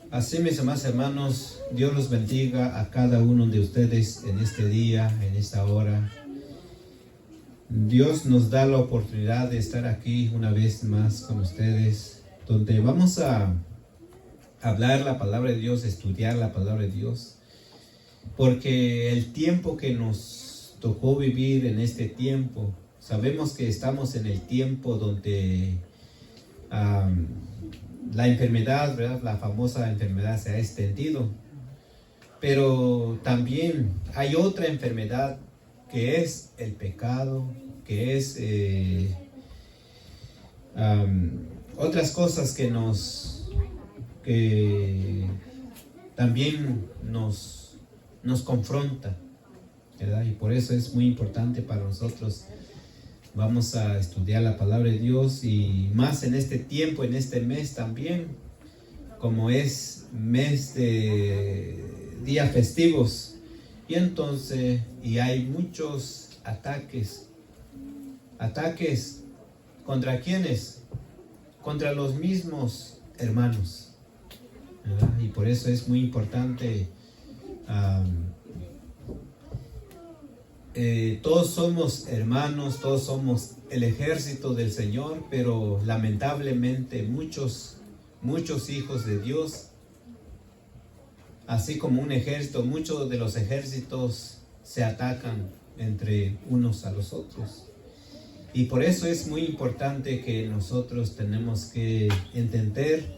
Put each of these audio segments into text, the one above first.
Así, mis amados hermanos, Dios los bendiga a cada uno de ustedes en este día, en esta hora. Dios nos da la oportunidad de estar aquí una vez más con ustedes, donde vamos a hablar la palabra de Dios, estudiar la palabra de Dios, porque el tiempo que nos tocó vivir en este tiempo, sabemos que estamos en el tiempo donde la enfermedad, ¿verdad? La famosa enfermedad se ha extendido, pero también hay otra enfermedad que es el pecado, que es otras cosas que también nos confronta, ¿verdad? Y por eso es muy importante para nosotros. Vamos a estudiar la palabra de Dios y más en este tiempo, en este mes también, como es mes de días festivos. Y entonces, hay muchos ataques. ¿Ataques contra quiénes? Contra los mismos hermanos, ¿verdad? Y por eso es muy importante. Todos somos hermanos, todos somos el ejército del Señor, pero lamentablemente muchos hijos de Dios, así como un ejército, muchos de los ejércitos se atacan entre unos a los otros. Y por eso es muy importante que nosotros tenemos que entender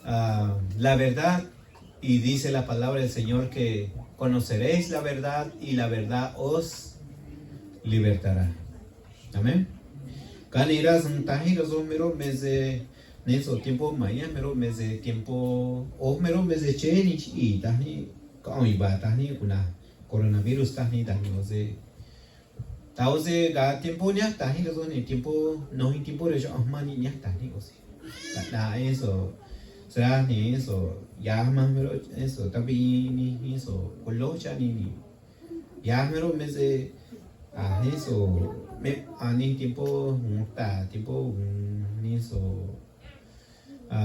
la verdad. Y dice la palabra del Señor que conoceréis la verdad y la verdad os libertará. Amén. Caniras tajiros mero mese neso tiempo maya mero mese tiempo mero mese cheni y tahni koi ba tahni kuna coronavirus tahni ose tause ga tiempo nya tajiros ni tiempo no hay tiempo de yo mani nya tahni ose da eso será ni eso ya más mero eso también ni eso colocha ni ya mero mese eso me ani tiempo tiempo ni eso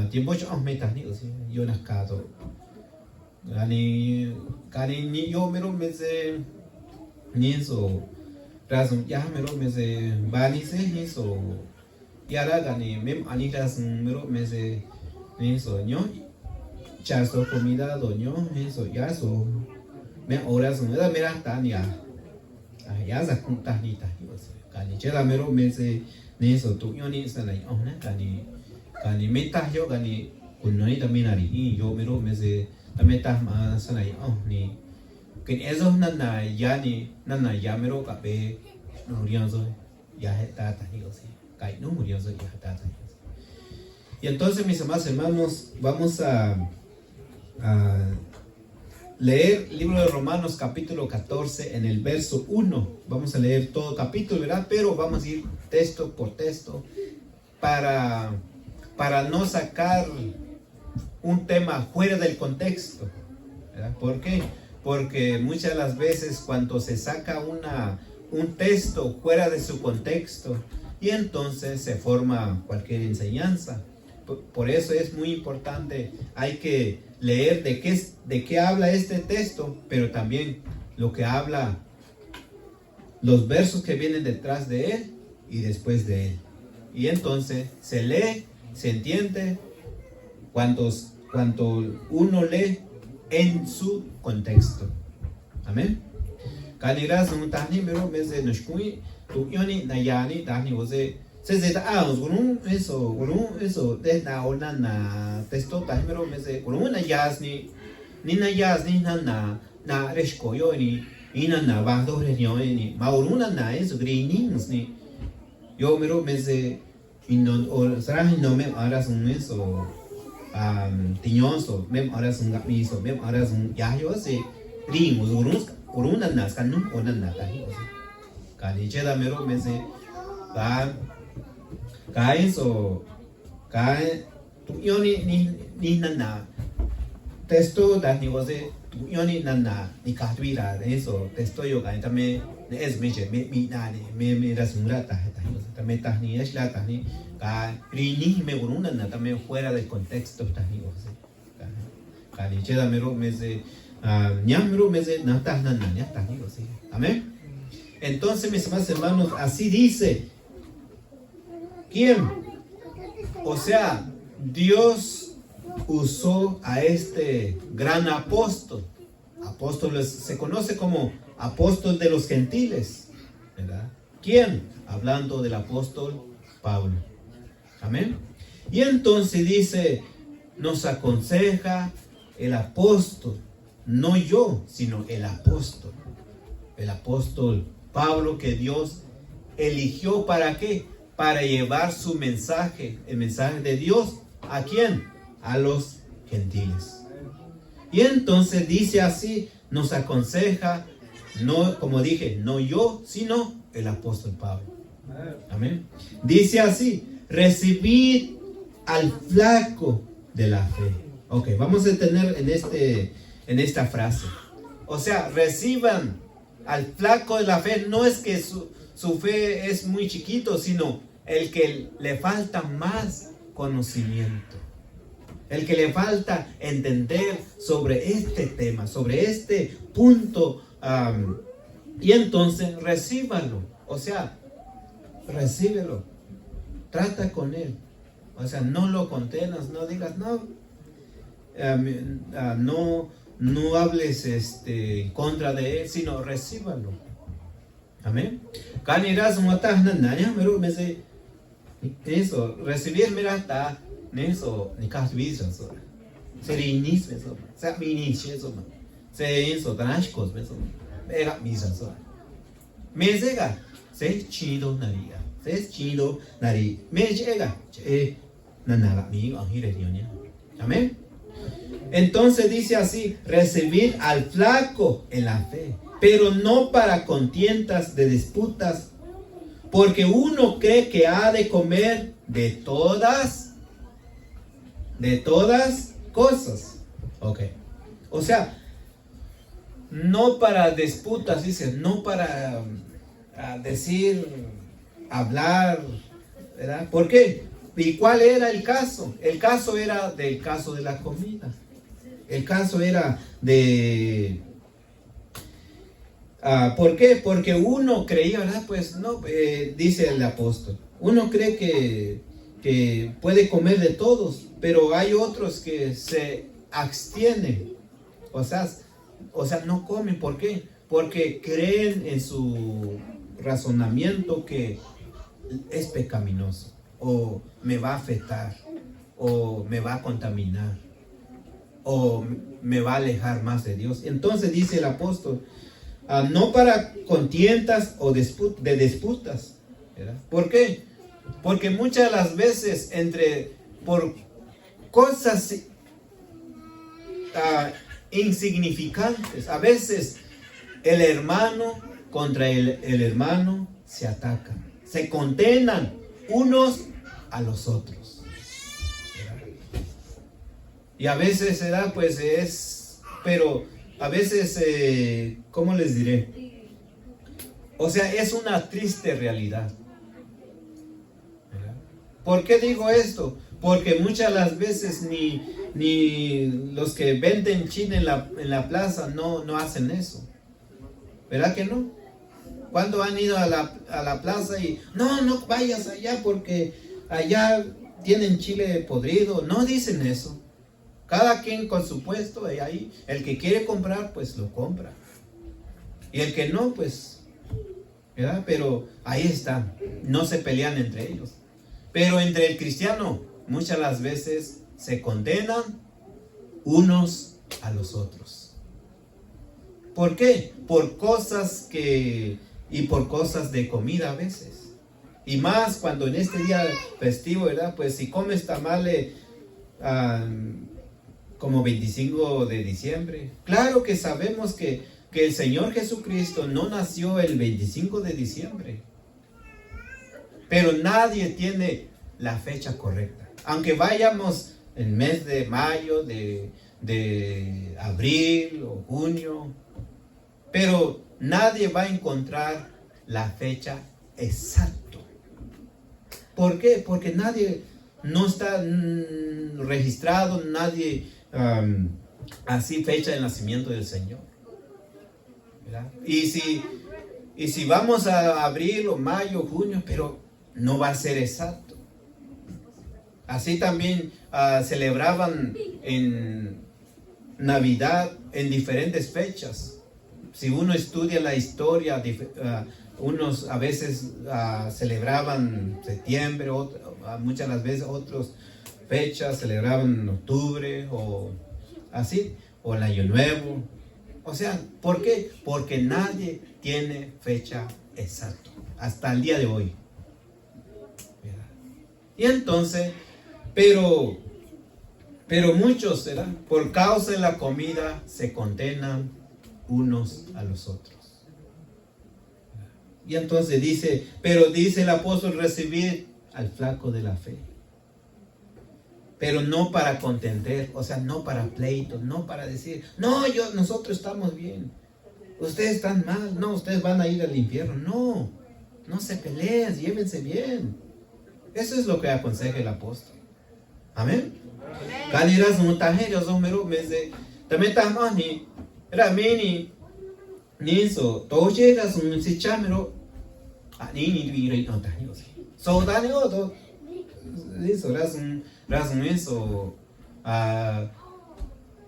tiempo yo me tani o sea yo nascado ani ni yo mero mese ni eso razón ya mero mese bani se eso ya la gani mem ani razón mero mese ni eso yo chazo comida doño eso ya eso me horas no da mera tania ya za kunta ni ta ni ose kani chela mero mese ni so tu yo ni sa lai ona kani meta yo kani kunoi también ari yo mero mese tameta ma sa lai ni que eso nana ya mero ka be murió so ya está ta ni ose kai no murió so ya está ta. Y entonces, mis amados hermanos, vamos a leer el libro de Romanos capítulo 14 en el verso 1. Vamos a leer todo capítulo, ¿verdad? Pero vamos a ir texto por texto para no sacar un tema fuera del contexto, ¿verdad? ¿Por qué? Porque muchas de las veces cuando se saca un texto fuera de su contexto y entonces se forma cualquier enseñanza. Por eso es muy importante, hay que leer de qué habla este texto, pero también lo que habla, los versos que vienen detrás de él y después de él. Y entonces se lee, se entiende cuando uno lee en su contexto. Amén. Kaniras no tani mero mese nushkui tu yoni nayani tani ose se eso de na ona na texto tani mero mese una yasni ni na yasni na reshko yo ni ina na bando renyo ni mauruna na eso greenings ni yo mero mese inon o sarah no me aras un eso tiñoso mem aras un gamiso mem aras un yayo se ring uruna na skanum ona na tani ose kani cheda mero mese ka eso ka tu yoni ni na texto da ni ose tu yoni na ni ka tuira eso texto yo ka también es meche mi na me rasura ta también ta ni es la ta ni ka rini me uruna na también fuera del contexto ta ni ose Amén. Entonces, mis amados hermanos, así dice. ¿Quién? O sea, Dios usó a este gran apóstol. Apóstoles se conoce como apóstol de los gentiles, ¿verdad? ¿Quién? Hablando del apóstol Pablo. Amén. Y entonces dice, nos aconseja el apóstol, no yo, sino el apóstol Pablo, que Dios eligió ¿para qué? Para llevar su mensaje, el mensaje de Dios, ¿a quién? A los gentiles. Y entonces dice así, nos aconseja, no, como dije, no yo, sino el apóstol Pablo. Amén. Dice así, recibid al flaco de la fe. Ok, vamos a detener en esta frase. O sea, reciban al flaco de la fe. No es que su fe es muy chiquito, sino el que le falta más conocimiento. El que le falta entender sobre este tema, sobre este punto. Y entonces recíbalo. O sea, recíbelo. Trata con él. O sea, no lo condenas, no digas, no hables en contra de él, sino recíbalo. Amén. Eso, recibir, mira, está eso, ni casi visa, se inicia eso, se inicia eso, se eso, tanashkos, eso, pega misa, eso. Me llega, se chido naría, me llega, nanaga, mi ángel, amén. Entonces dice así, recibir al flaco en la fe, pero no para contiendas de disputas, porque uno cree que ha de comer de todas cosas. Ok. O sea, no para disputas, dice, no para decir, hablar, ¿verdad? ¿Por qué? ¿Y cuál era el caso? El caso era del caso de la comida. El caso era de... ¿por qué? Porque uno creía, ¿verdad? Pues no, dice el apóstol. Uno cree que puede comer de todos, pero hay otros que se abstienen. O sea, no comen. ¿Por qué? Porque creen en su razonamiento que es pecaminoso, o me va a afectar, o me va a contaminar, o me va a alejar más de Dios. Entonces dice el apóstol, no para contiendas o de disputas, ¿verdad? ¿Por qué? Porque muchas de las veces por cosas insignificantes, a veces el hermano contra el hermano se atacan, se condenan unos a los otros, ¿verdad? Y a veces se da, pues pero a veces, ¿cómo les diré? O sea, es una triste realidad, ¿verdad? ¿Por qué digo esto? Porque muchas de las veces ni los que venden chile en la plaza no hacen eso. ¿Verdad que no? Cuando han ido a la plaza y no vayas allá porque allá tienen chile podrido. No dicen eso. Cada quien con su puesto, y ahí el que quiere comprar, pues lo compra. Y el que no, pues, ¿verdad? Pero ahí están. No se pelean entre ellos. Pero entre el cristiano, muchas las veces se condenan unos a los otros. ¿Por qué? Por cosas y por cosas de comida a veces. Y más cuando en este día festivo, ¿verdad? Pues si comes tamales como 25 de diciembre. Claro que sabemos que el Señor Jesucristo no nació el 25 de diciembre. Pero nadie tiene la fecha correcta. Aunque vayamos en mes de mayo, de abril o junio, pero nadie va a encontrar la fecha exacta. ¿Por qué? Porque nadie no está registrado, nadie así fecha de nacimiento del Señor, ¿verdad? Y si vamos a abril o mayo, junio, pero no va a ser exacto. Así también celebraban en Navidad en diferentes fechas. Si uno estudia la historia, unos a veces celebraban septiembre, muchas las veces otras fechas celebraban en octubre o así, o el Año Nuevo. O sea, ¿por qué? Porque nadie tiene fecha exacta hasta el día de hoy. ¿Verdad? Y entonces, pero muchos, ¿verdad? Por causa de la comida se condenan unos a los otros. Y entonces dice el apóstol, recibir al flaco de la fe. Pero no para contender, o sea, no para pleitos, no para decir, no, nosotros estamos bien, ustedes están mal, no, ustedes van a ir al infierno. No se peleen, llévense bien. Eso es lo que aconseja el apóstol. Amén. Caliras un tajero, son mero meses. También estamos ni rameni ni so. Toche das un sichamero. Ni iré no tajero. So dane otro. Eso razón eso.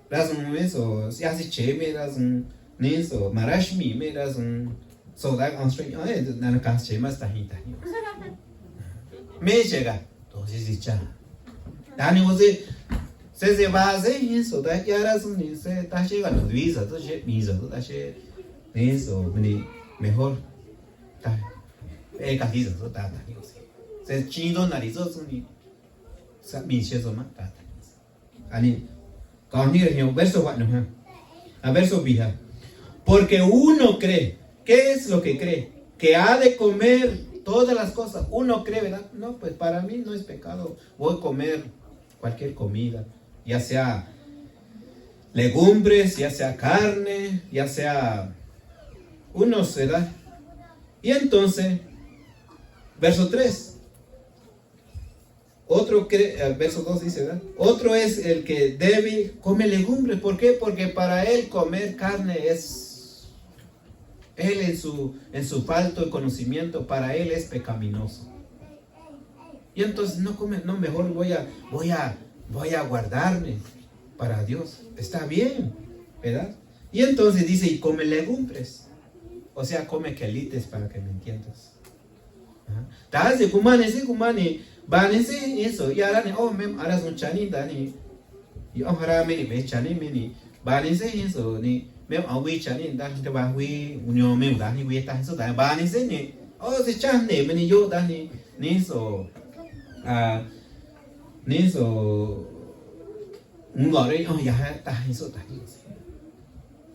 Razón eso. Si hace cheme razón ni so. Marashmi me razón. So da constraint. Nana cas chema tahita. Me llega. Toche sicha. Dani oze se va a hacer eso, da ya razón ni se está llegando visa, todo se misa, todo se eso, mejor ta casi eso ta se chido narizo ni sa mi cheso ma ta ani con el verso 4 a verso vija, porque uno cree. ¿Qué es lo que cree? Que ha de comer todas las cosas. Uno cree, ¿verdad? No, pues para mí no es pecado, voy a comer cualquier comida, ya sea legumbres, ya sea carne, ya sea unos, ¿verdad? Y entonces, verso 3, otro verso 2 dice, ¿verdad? Otro es el que debe comer legumbres. ¿Por qué? Porque para él comer carne es, él en su falta de conocimiento, para él es pecaminoso. Y entonces no come, no, mejor voy a guardarme para Dios. Está bien, ¿verdad? Y entonces dice, y come legumbres. O sea, come quelites, para que me entiendas. Taze kumane se kumane, banese eso, y ahora oh mem ahora son chani dani. Y ahora me chani me banese eso ni mem awi chani dan te bawi unyo mem dani we ta eso dan banese ni. Oh se chane me yo dani ni so un gore oh ya ta eso ta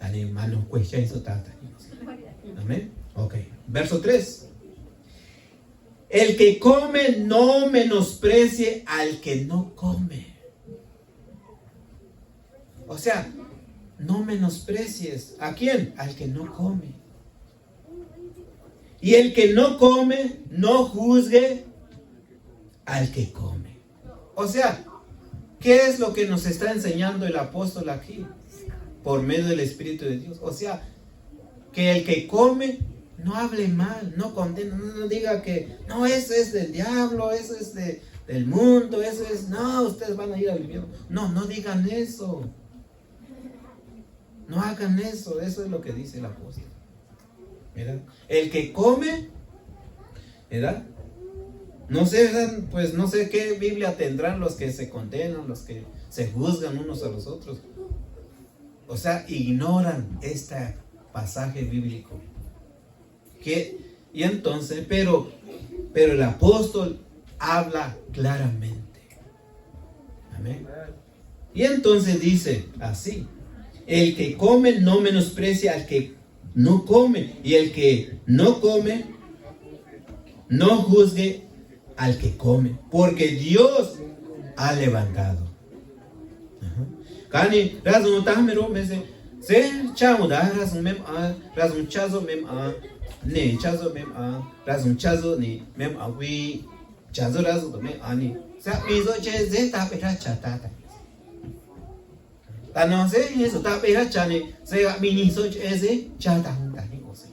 dani mano cuecha eso ta. Amén. Okay. Verso 3. El que come no menosprecie al que no come. O sea, no menosprecies. ¿A quién? Al que no come. Y el que no come, no juzgue al que come. O sea, ¿qué es lo que nos está enseñando el apóstol aquí? Por medio del Espíritu de Dios. O sea, que el que come no hable mal, no condene, no diga que no, eso es del diablo, eso es del mundo, eso es, no, ustedes van a ir al infierno. No digan eso. No hagan eso, eso es lo que dice el apóstol. ¿Verdad? El que come, ¿verdad? No sé, ¿verdad? Pues no sé qué Biblia tendrán los que se condenan, los que se juzgan unos a los otros. O sea, ignoran este pasaje bíblico. Y entonces, pero el apóstol habla claramente. Amén. Y entonces dice así: el que come no menosprecia al que no come, y el que no come no juzgue al que come, porque Dios ha levantado. Cani razón tamero me se chamo da razón mem razón chazo mem ne chazo mem razón chazo ni mem awi chazo razón mem ani sa piso che zeta pera chata. no sé, eso está pega chane, se va mini soch ese, chata junta ni cosa.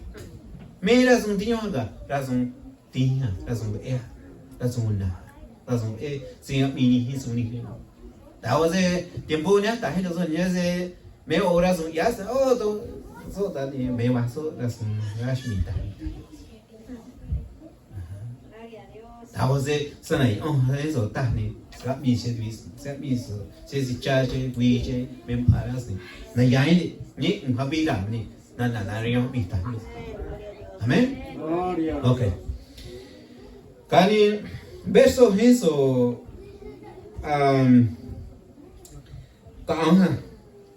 Mira, es un tiño acá, razón tiña, razón ea, razón na, razón se va mini es un hijo. Tao se tiempo ya está gente son ya se me horas ya se todo so ni me va so razón rashmita. Tao se sanai eso está ni se mi se vis se mi so se si cha che wi che me para se na ya ni ha bi da ni na rio mi ta. Amén. Okay. Cani verso eso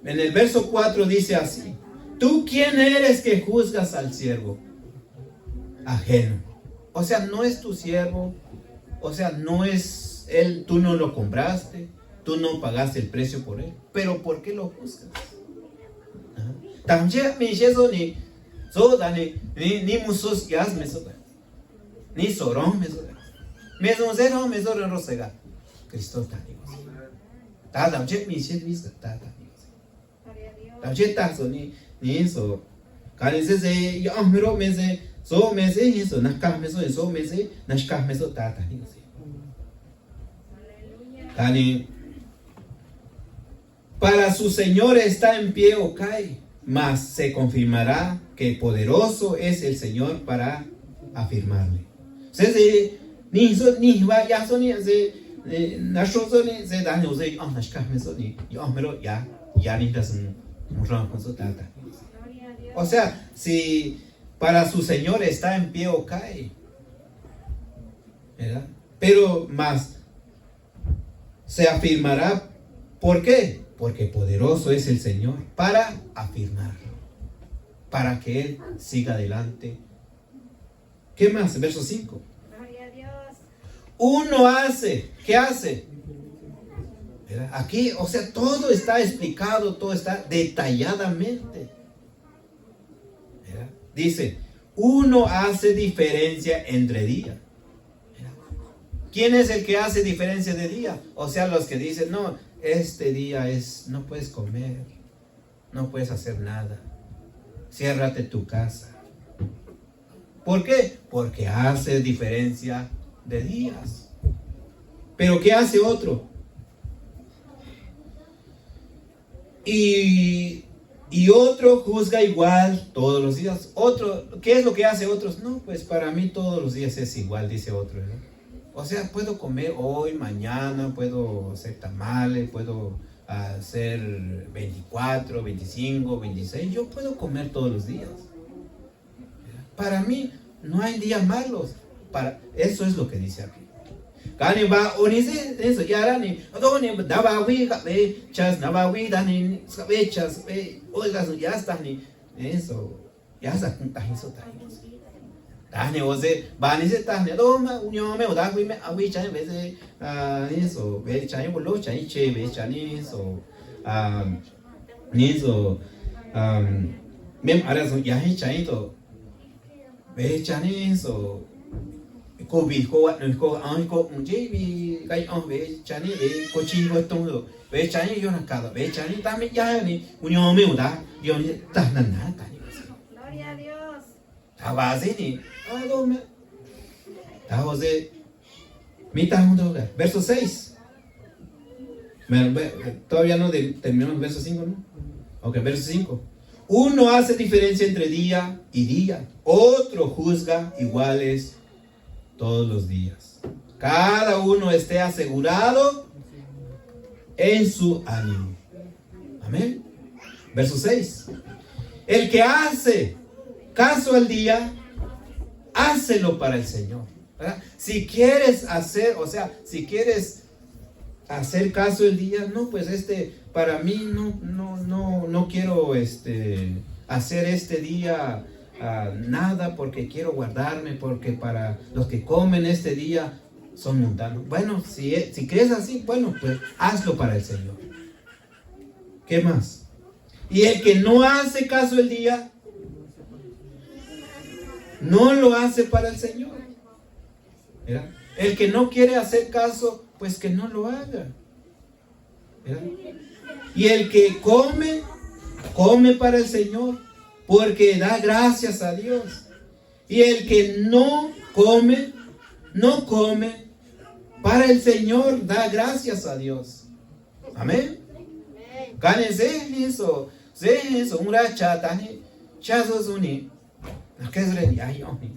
en el verso 4 dice así: ¿tú quién eres que juzgas al siervo ajeno? O sea, no es tu siervo, o sea, no es él, tú no lo compraste, tú no pagaste el precio por él, pero ¿por qué lo juzgas? También mi jeso ni soda ni musos yas me soda, ni sorón me soda, me sono me soda rosega, Cristo está ni ta también mi jeso vista ta también ta so ni eso, cari se yo miro me se so me se eso nasca me so me se nasca me so ta ni eso. Cari para su Señor está en pie o cae, mas se confirmará que poderoso es el Señor para afirmarle. Se ni so ni va ya so ni se na so ni se da no se nasca me so ni yo miro ya ni das o sea, si para su Señor está en pie o cae, ¿verdad? Pero más se afirmará. ¿Por qué? Porque poderoso es el Señor para afirmarlo, para que Él siga adelante. ¿Qué más? Verso 5. Uno hace, ¿qué hace? ¿Verdad? Aquí, o sea, todo está explicado, todo está detalladamente. ¿Verdad? Dice, uno hace diferencia entre días. ¿Quién es el que hace diferencia de día? O sea, los que dicen, no, este día no puedes comer, no puedes hacer nada, ciérrate tu casa. ¿Por qué? Porque hace diferencia de días. Pero ¿qué hace otro? Y otro juzga igual todos los días. Otro, ¿qué es lo que hace otros? No, pues para mí todos los días es igual, dice otro, ¿verdad? O sea, puedo comer hoy, mañana, puedo hacer tamales, puedo hacer 24, 25, 26. Yo puedo comer todos los días. Para mí no hay días malos. Eso es lo que dice aquí. Kani ba onise eso ya rani adoni daba wi chas daba wi dani sabe chas oiga ya está ni eso ya está eso está dani oze bani se está ni doma unyo me oda wi me awi chai veze eso ve chai bolo chai che ve chani eso ni eso mem ara so ya hi chai to ve chani eso cô vì cô ăn cô ăn cô chỉ vì cái ăn về chani về cô chi cô tung rồi về chani yo na cada về chani ta me ya ni unyo me uda yo ni ta na na ta ni gloria a Dios ta va así ni do me ta jose mi ta mundo verso 6 todavía no terminamos el verso 5, ¿no? Ok, verso 5. Uno hace diferencia entre día y día, otro juzga iguales todos los días. Cada uno esté asegurado en su ánimo. Amén. Verso 6. El que hace caso al día, hácelo para el Señor. ¿Verdad? Si quieres hacer, o sea, si quieres hacer caso el día, no, pues para mí no quiero hacer este día nada porque quiero guardarme, porque para los que comen este día son mundanos. Bueno, si crees así, bueno, pues hazlo para el Señor. ¿Qué más? Y el que no hace caso el día, no lo hace para el Señor. ¿Verdad? El que no quiere hacer caso, pues que no lo haga. ¿Verdad? Y el que come, come para el Señor, porque da gracias a Dios. Y el que no come, no come para el Señor, da gracias a Dios. Amén. Gane eso, un racha, tani, chazo suni, no que es rey, oni.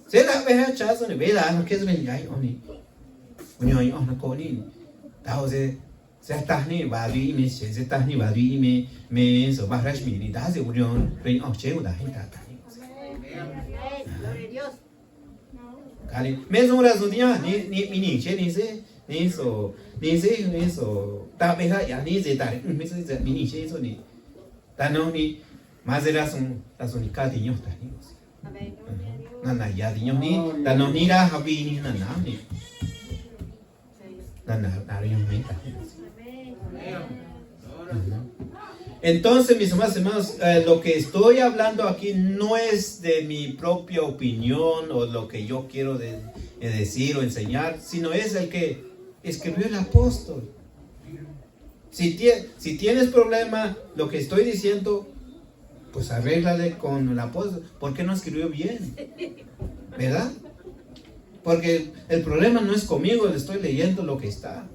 Se da veja chazo ni veda, no que es rey, oni. Unio no coni, tao se tani badi me se tani badi me so bahrash mi da se unio rey cheu da hita tani. Kali, me so ra so dia ni che ni so ta veja ya ni se ta me se ni che so ni ta no ni más era son ni cati ños ta ni. Na ya di ños ni ta no ni ra habi ni na ni. Entonces, mis amados hermanos, lo que estoy hablando aquí no es de mi propia opinión o lo que yo quiero decir o enseñar, sino es el que escribió el apóstol. Si tienes problema, lo que estoy diciendo, pues arréglale con el apóstol. ¿Por qué no escribió bien? ¿Verdad? Porque el problema no es conmigo, le estoy leyendo lo que está.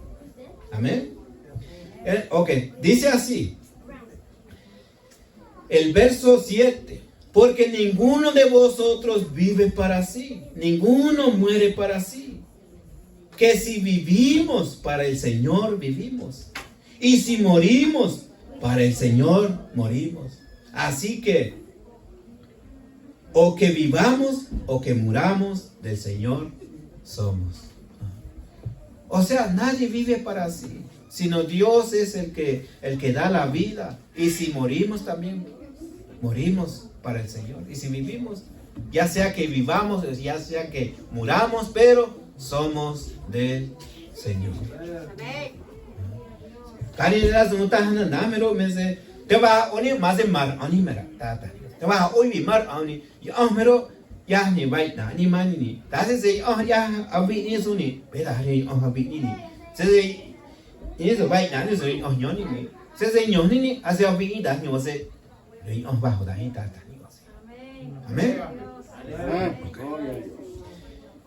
Amén. Ok, dice así. El verso 7. Porque ninguno de vosotros vive para sí. Ninguno muere para sí. Que si vivimos, para el Señor vivimos. Y si morimos, para el Señor morimos. Así que, o que vivamos o que muramos, del Señor somos. O sea, nadie vive para sí, sino Dios es el que da la vida. Y si morimos también, morimos para el Señor. Y si vivimos, ya sea que vivamos, ya sea que muramos, pero somos del Señor. Ya ni baik ni mani ni. Tadi saya ya abi ni suni. Beda hari abi ni. Saya ini so baik ni so nyoni ni. Saya nyoni ni asal abi ni dah ni wase. Ni bah dah ni dah ni wase. Amén.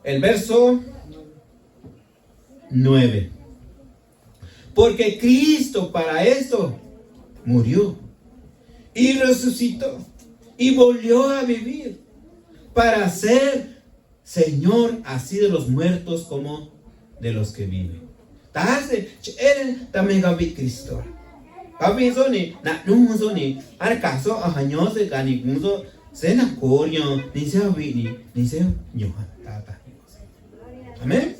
El verso 9. Porque Cristo para esto murió y resucitó y volvió a vivir. Para ser Señor así de los muertos como de los que viven. Tase, él también gabi Cristo. Gabi zoni, na nung zoni, ar caso a años de ganigunzo, se na corio, ni se avini, ni se ñoja, tata. Amén.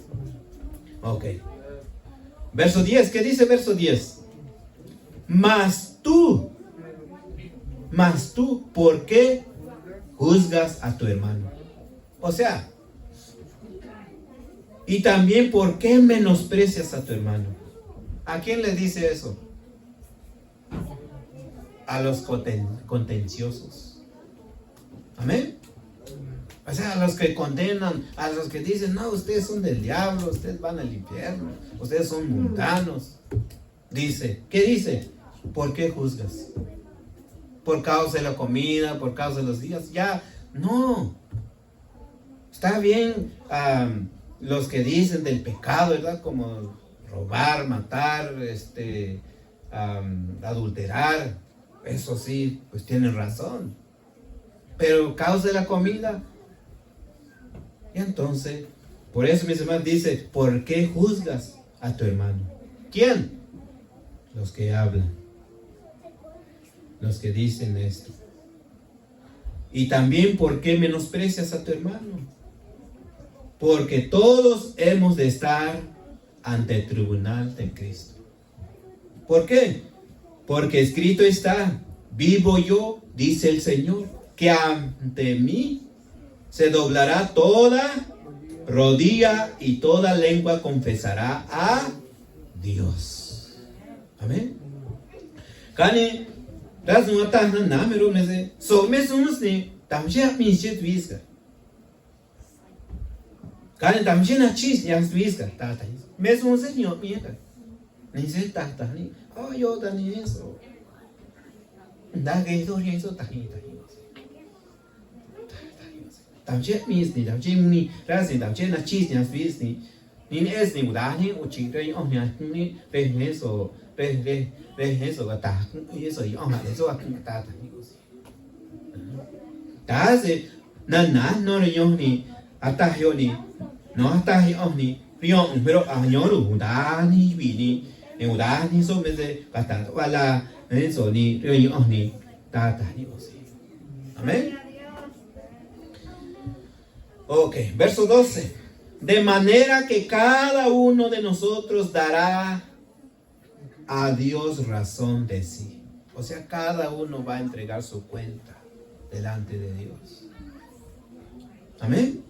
Ok. Verso 10, ¿qué dice verso 10? Mas tú, ¿por qué juzgas a tu hermano? O sea, y también ¿por qué menosprecias a tu hermano? ¿A quién le dice eso? A los contenciosos. Amén. O sea, a los que condenan, a los que dicen, no, ustedes son del diablo, ustedes van al infierno, ustedes son mundanos. Dice, ¿qué dice? ¿Por qué juzgas? Por causa de la comida, por causa de los días. Ya, no. Está bien los que dicen del pecado, ¿verdad? Como robar, matar, adulterar. Eso sí, pues tienen razón. Pero causa de la comida. Y entonces, por eso mis hermanos dice, ¿por qué juzgas a tu hermano? ¿Quién? Los que hablan. Los que dicen esto. Y también, ¿por qué menosprecias a tu hermano? Porque todos hemos de estar ante el tribunal de Cristo. ¿Por qué? Porque escrito está, vivo yo, dice el Señor, que ante mí se doblará toda rodilla y toda lengua confesará a Dios. Amén. Kani razunga tahna namero mese so mesumus ni tamshe minshit viska. Kani tamshe na chis yang viska tata. Mesumus ni mieka. Ni se tata ni. Oh, yo tani eso. Da que eso ni eso tani. Tamche mis ni tamche ni rasi tamche na chis ni fis ni. Ni es ni udah ni uchi re oh ni re eso re eso ta eso y oh eso ta tani. Ta se na no re yo ni ata yo ni no ata yo ni rion pero a yo lu da ni bi ni udah ni so me se kata wala eso ni re yo ni ta ni. Amén. Ok, verso 12. De manera que cada uno de nosotros dará a Dios razón de sí. O sea, cada uno va a entregar su cuenta delante de Dios. Amén.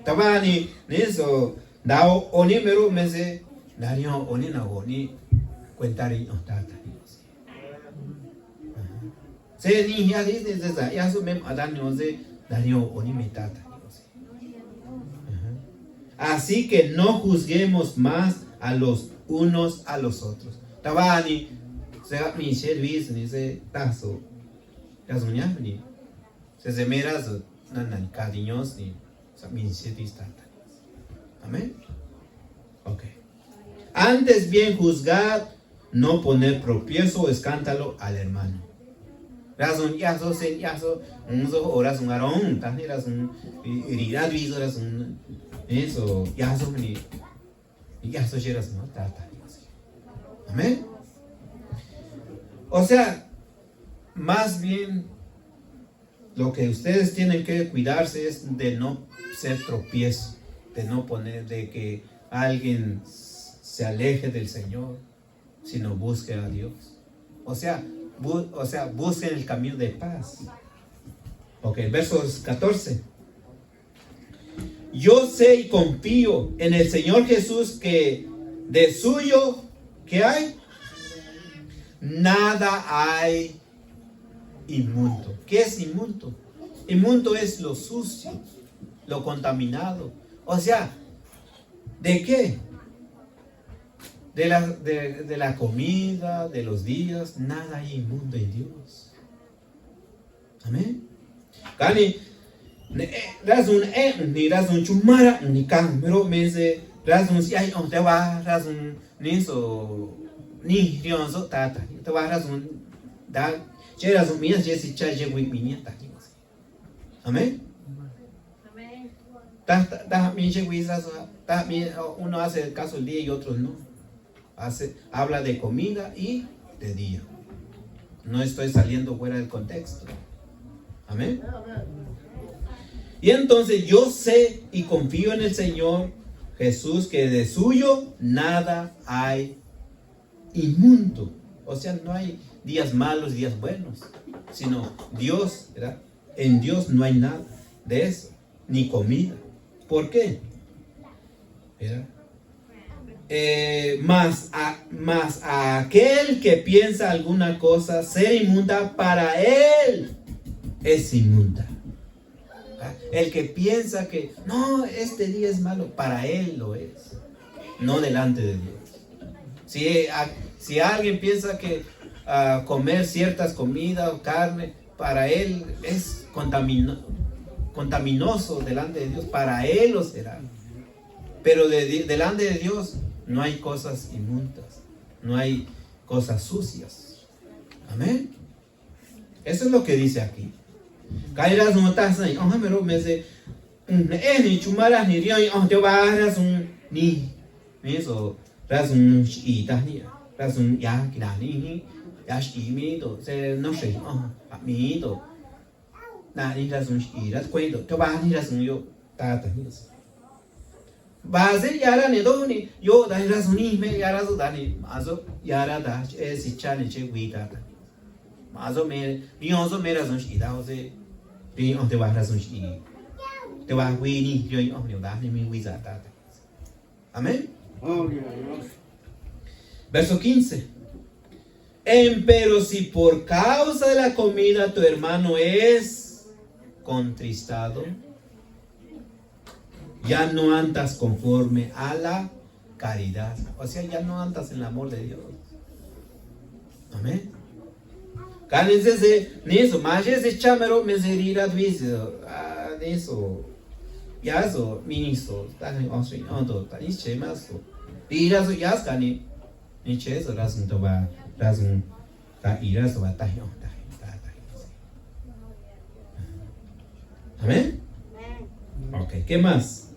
Tabani, eso, dao oni meru mese, dario oni na oni, cuentari on tata. Se ni ya dice esa, ya su mem adanio se, dario oni me tata. Así que no juzguemos más a los unos a los otros. Tabani, se va mi servis ni se tazo. Ya soña ni. Se meras nan cariños ni mi servis tata. Amén. Ok. Antes bien juzgad, no poner tropiezo o escándalo al hermano. Razón yaso sen yaso unzo horas un arón, tan razón irá viso razón. Eso, ya son ni ya son lleras no tata. Amén. O sea, más bien lo que ustedes tienen que cuidarse es de no ser tropiezo, de no poner de que alguien se aleje del Señor, sino busque a Dios. O sea, busquen el camino de paz. Ok, versos 14. Yo sé y confío en el Señor Jesús que de suyo, ¿qué hay? Nada hay inmundo. ¿Qué es inmundo? Inmundo es lo sucio, lo contaminado. O sea, ¿de qué? De la comida, de los días, nada hay inmundo en Dios. Amén. Cani. Razun ni razun chumara ni kan pero mese razun si ay on te va razun ni so ni rion so tata te va razun da che razun mía che si cha je wi mi ta. Amén. Amén. Ta mi che wi sa ta mi uno hace caso el día y otros no. Habla de comida y de día. No estoy saliendo fuera del contexto. Amén. Y entonces yo sé y confío en el Señor Jesús que de suyo nada hay inmundo. O sea, no hay días malos, días buenos, sino Dios, ¿verdad? En Dios no hay nada de eso, ni comida. ¿Por qué? ¿Verdad? Más a aquel que piensa alguna cosa ser inmunda, para él es inmunda. El que piensa que no, este día es malo, para él lo es, no delante de Dios. Si alguien piensa que comer ciertas comidas o carne, para él es contaminoso delante de Dios, para él lo será. Pero delante de Dios no hay cosas inmundas, no hay cosas sucias. Amén. Eso es lo que dice aquí. Caerás un taza y pero me dice ni chumaras ni río y te vas ni eso razón y tania razón ya que ni ya y miedo se no sé a miedo ni razón y las cuento te vas ni razón yo tata ni base yara ne do ni yo da razón ni me yara do da ni aso yara da es si chane che guita mazo me rionzo me razón y da o se te va razón y te va ni yo yo da ni mi guisa tata. Amén. Verso 15. Pero si por causa de la comida tu hermano es contristado, ya no andas conforme a la caridad. O sea, ya no andas en el amor de Dios. Amén. Canense niso, majes chamero meserira duizo. Niso. Yazo, miniso, tan osri, ondo, tan ischemaso. Irazo yaskani. Nichezo razun toba, razun ta irazo batayo. Amén. Ok, ¿qué más?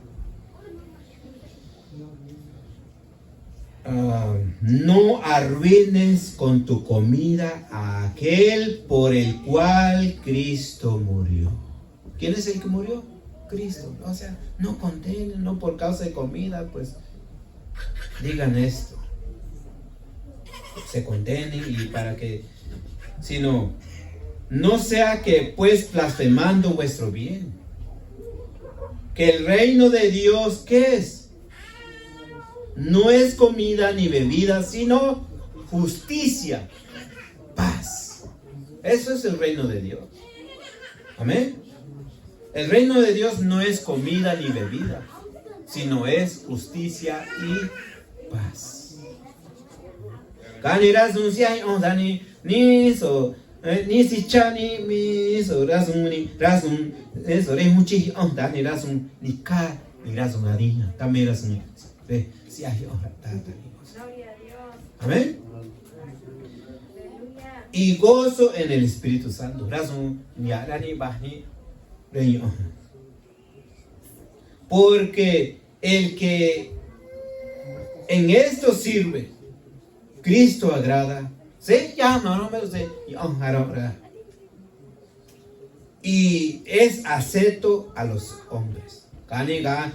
No arruines con tu comida a aquel por el cual Cristo murió. ¿Quién es el que murió? Cristo. O sea, no condenen, no por causa de comida, pues digan esto. Se condenen y para que, sino, no sea que pues blasfemando vuestro bien. Que el reino de Dios, ¿qué es? No es comida ni bebida, sino justicia, paz. Eso es el reino de Dios. Amén. El reino de Dios no es comida ni bebida, sino es justicia y paz. Ni si chani mi so razun ni razun eso re muchi ni razun ni ka ni razun adina también razun si hay amén. Y gozo en el Espíritu Santo razun ni arani bahni re porque el que en esto sirve Cristo agrada. Se llama, no me lo sé. Y es acepto a los hombres. Caniga,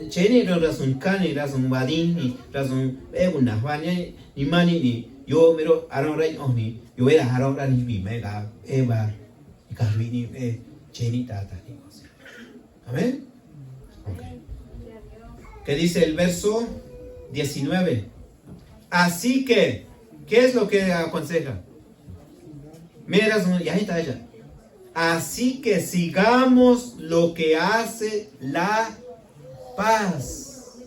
cheni razón cani razón badini razón eguna vani ni mani ni yo mero arorai oni yo era arora ni mi mega eva y carmini cheni tata ni. Amén. Okay. ¿Qué dice el verso 19? Así que ¿qué es lo que aconseja? Mira, ya está ella. Así que sigamos lo que hace la paz.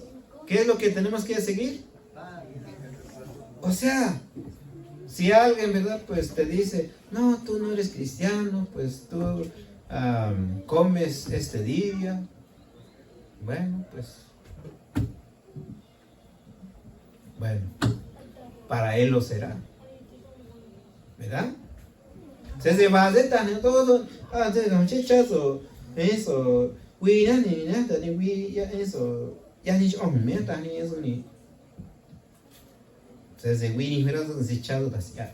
¿Qué es lo que tenemos que seguir? O sea, si alguien, ¿verdad? Pues te dice, no, tú no eres cristiano, pues tú comes este día. Bueno, pues. Bueno. Para él lo será, ¿verdad? Se va a hacer tan todo, chichazo, eso, eso, ya ni eso ni. Se ni mira todo se chado tasia,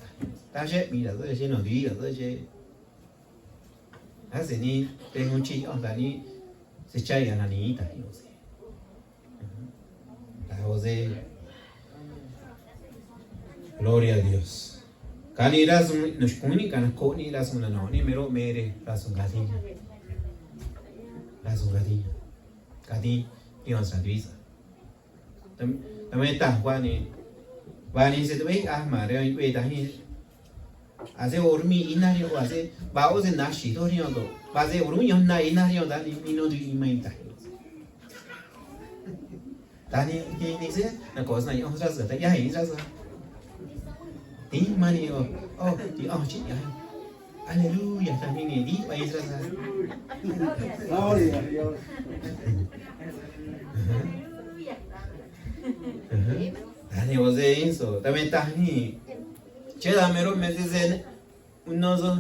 taje mira todo lleno de vida, todo lleno. Hace ni tengo un chico, ni se chaya na niita, no sé. Gloria a Dios. Kani razum nos comunican con ni razum no ni mero mere razum gadina. Razum gadina. Gadi Dios santuisa. También está Juan se ve madre ve también. Hace hormi inario hace bao se nashi torio do. Hace hormi na inario da ni no di imenta. Tani ni se na cosa na otra cosa ya hay esa. Mani oh chị aleluya también y di ahí está gloria a Dios Dani vos de eso también está ni che da mero me dicen unos dos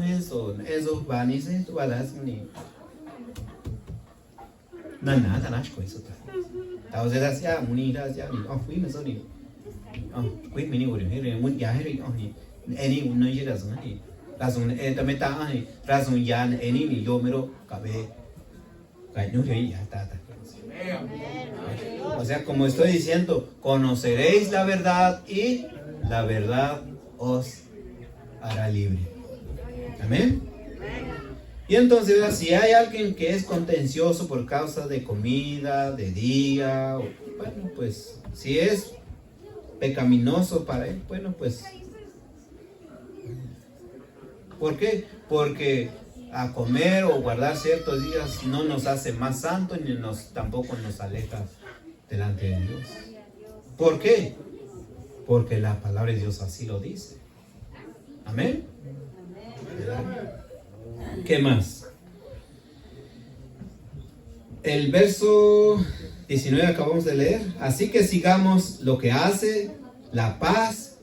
esos vanices tú balas ni nada nash con eso tao se da sia munira sia ni fui me son ni quý mình đi rồi hết muốn giá hết rồi anh cũng nói ra rồi này ra rồi em también ta này ra rồi giá anh đi yo mero cả về cái núi rồi ya ta. O sea, como estoy diciendo, conoceréis la verdad y la verdad os hará libre. Amén. Y entonces, si hay alguien que es contencioso por causa de comida, de día, bueno, pues si es pecaminoso para él, bueno, pues ¿por qué? Porque a comer o guardar ciertos días no nos hace más santos ni tampoco nos aleja delante de Dios. ¿Por qué? Porque la palabra de Dios así lo dice. Amén. ¿Qué más? El verso 19 acabamos de leer. Así que sigamos lo que hace la paz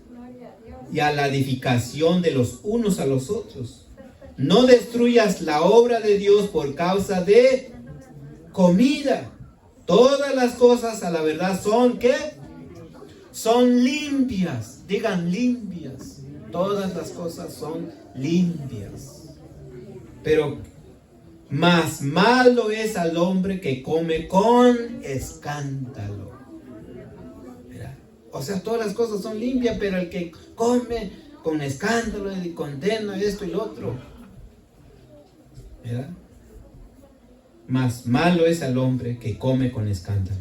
y a la edificación de los unos a los otros. No destruyas la obra de Dios por causa de comida. Todas las cosas a la verdad son ¿qué? Son limpias. Digan limpias. Todas las cosas son limpias. Pero más malo es al hombre que come con escándalo. Mira, o sea, todas las cosas son limpias, pero el que come con escándalo y condena esto y lo otro. Mira, más malo es al hombre que come con escándalo.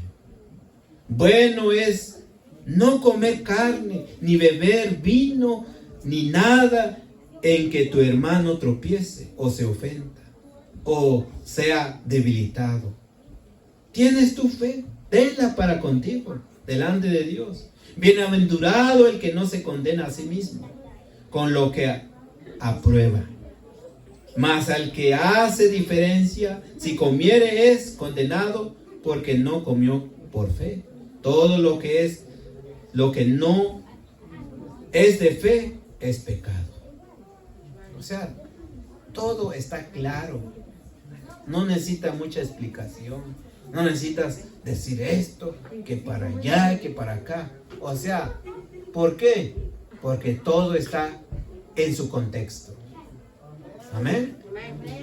Bueno es no comer carne, ni beber vino, ni nada en que tu hermano tropiece o se ofenda o sea debilitado. ¿Tienes tu fe? Tenla para contigo, delante de Dios. Bienaventurado el que no se condena a sí mismo, con lo que aprueba. Mas al que hace diferencia, si comiere es condenado, porque no comió por fe. Todo lo que no es de fe, es pecado. O sea, todo está claro. No necesita mucha explicación. No necesitas decir esto, que para allá, que para acá. O sea, ¿por qué? Porque todo está en su contexto. Amén.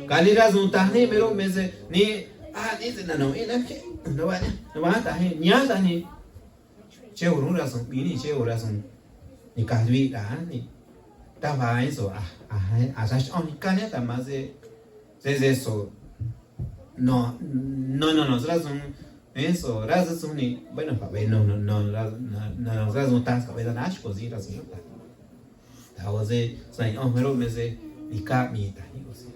Caliras no tahne pero me dice ni dice no que no va a tahne ñata ni che razón ni che razón ni cadvi da ni ta va eso caneta más de eso. No, razón eso, razón ni bueno, no, razón tas cabeza nash così razón. Da oze sai pero me dice ni ka mi ta ni così.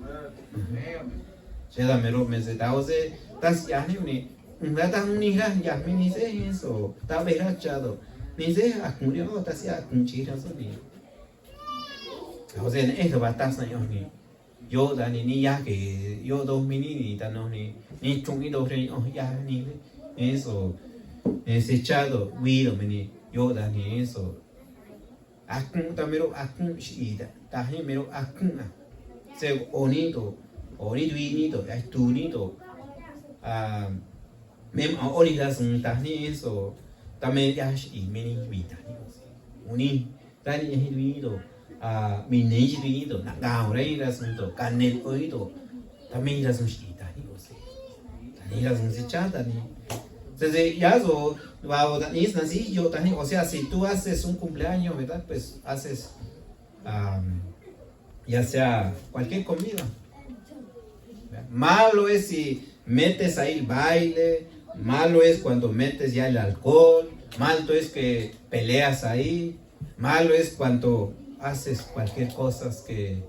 Cheda mero me dice da oze tas ya ni una tan ni ra ya me ni se eso, ta vera chado. Ni se a curio tas ya un chira so ni. Da oze eso va tas na yo ni. Yo da ni ya que yo dos mini ni ta no ni chung ni dos ni ya ni eso ese chado guido me ni yo da ni eso akun ta mero akun shida ta he mero akun se onido onido es tu nido mem onida sun ta ni eso también ya shi meni vida ni ta ni hido mình nghĩ gì đó nặng đào đấy là xong rồi can nên ơi đó ta mình là xong gì ta đi có gì ta đi là xong gì cha ta đi desde ya so vào ta đi là gì yo ta đi o sea si tú haces un cumpleaños verdad pues haces ya sea cualquier comida malo es si metes ahí el baile malo es cuando metes ya el alcohol malo es que peleas ahí malo es cuando haces cualquier cosa que...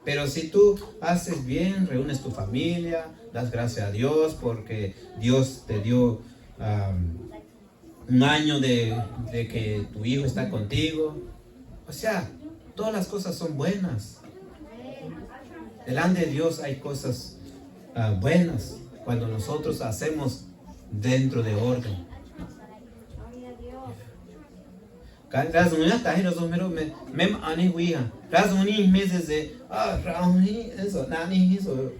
Pero si tú haces bien, reúnes tu familia, das gracias a Dios porque Dios te dio un año de que tu hijo está contigo. O sea, todas las cosas son buenas. Delante de Dios hay cosas buenas cuando nosotros hacemos dentro de orden. Razón ya está eso mero mem ani huía razón ni meses de razón ni eso nani eso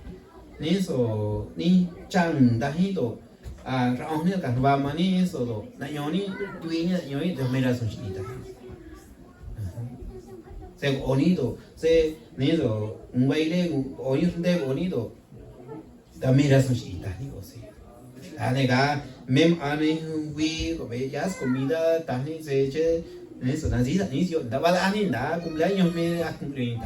ni eso ni chan dahido razón ni ka va mani eso do na yoni tuinya yoni de mera son chita se onido se ni eso un baile oyo de bonito da mera son chita digo sí anega mem ani hui ko bellas comida tani se che eso nazi ni yo da va ani da cumpleaños me a cumplir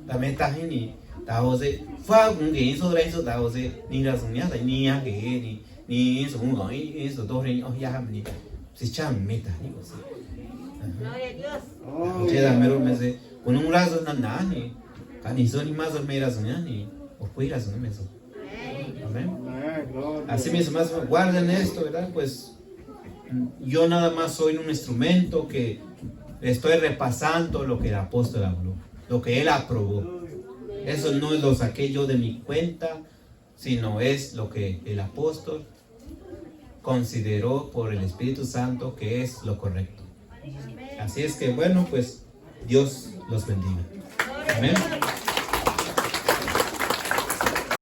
también ta ni da o se fa un que eso de eso da o se ni la son ya ni ya que ni eso un no eso dos niños ya ni se chan meta ni o se gloria a Dios che da mero me se con un brazo na ni son ni más o menos ni o fuera son me eso amén Así mis hermanos, guarden esto, ¿verdad? Pues yo nada más soy un instrumento que estoy repasando lo que el apóstol habló, lo que él aprobó. Eso no lo saqué yo de mi cuenta, sino es lo que el apóstol consideró por el Espíritu Santo que es lo correcto. Así es que bueno, pues Dios los bendiga. Amén.